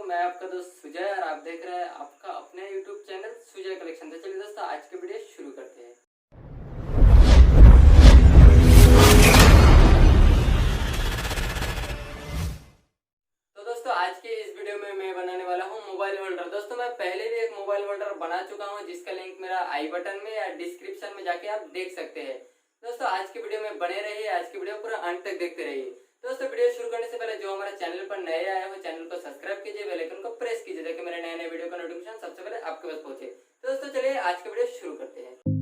मैं आपका दोस्त सुजय और आप देख रहे हैं आपका अपने यूट्यूब चैनल सुजय कलेक्शन। तो चलिए दोस्तों आज की वीडियो शुरू करते हैं। तो दोस्तों आज के इस वीडियो में मैं बनाने वाला हूँ मोबाइल होल्डर। दोस्तों मैं पहले भी एक मोबाइल होल्डर बना चुका हूँ जिसका लिंक मेरा आई बटन में या डिस्क्रिप्शन में जाके आप देख सकते हैं। दोस्तों आज की वीडियो में बने रहिए, आज की वीडियो पूरा अंत तक देखते रहिए। दोस्तों वीडियो शुरू करने से पहले जो हमारे चैनल पर नए आए हो चैनल को सब्सक्राइब कीजिए, बेल आइकन को प्रेस कीजिए ताकि मेरे नए नए वीडियो का नोटिफिकेशन सबसे पहले आपके पास पहुंचे। तो दोस्तों चलिए आज की वीडियो शुरू करते हैं।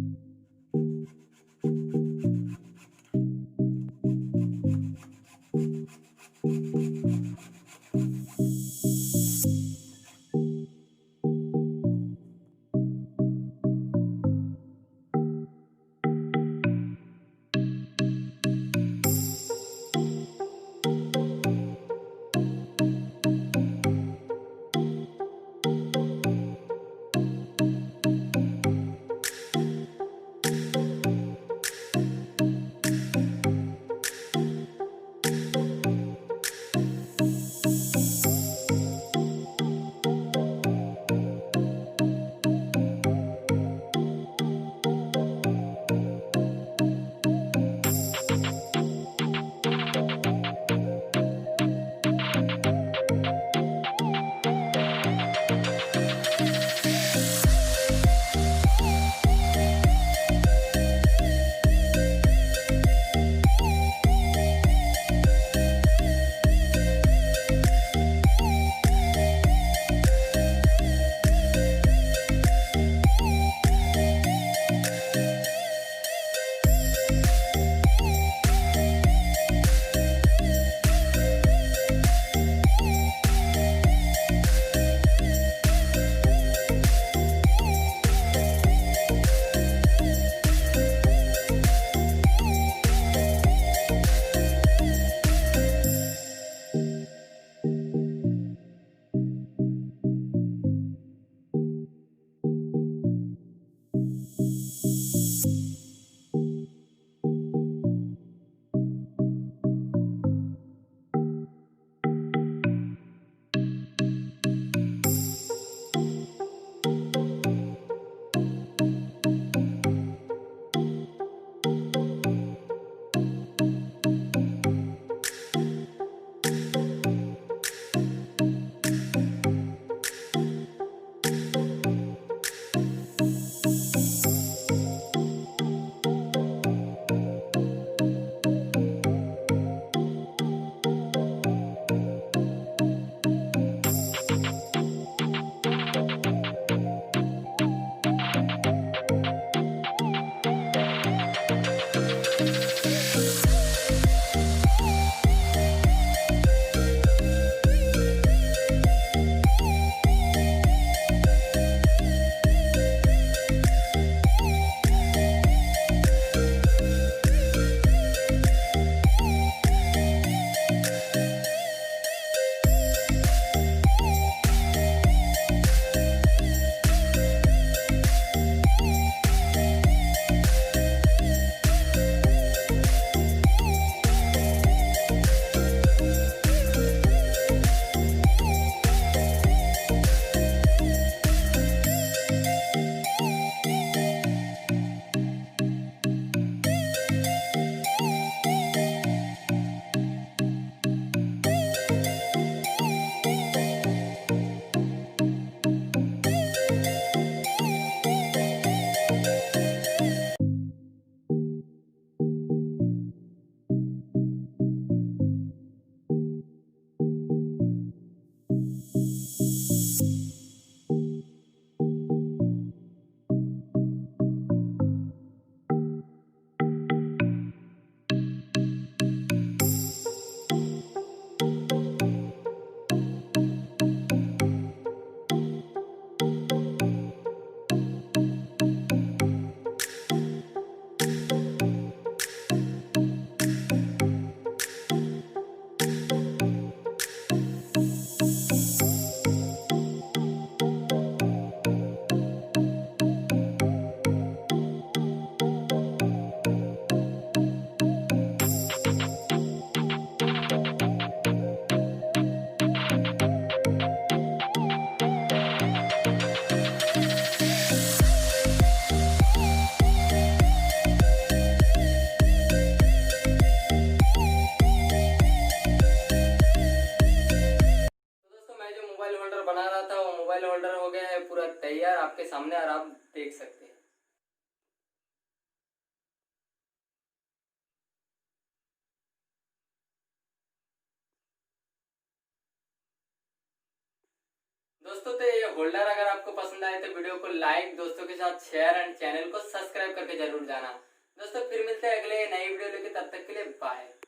सामने और आप देख सकते हैं। दोस्तों तो ये होल्डर अगर आपको पसंद आए तो वीडियो को लाइक, दोस्तों के साथ शेयर एंड चैनल को सब्सक्राइब करके जरूर जाना। दोस्तों फिर मिलते हैं अगले नई वीडियो लेके, तब तक के लिए बाय।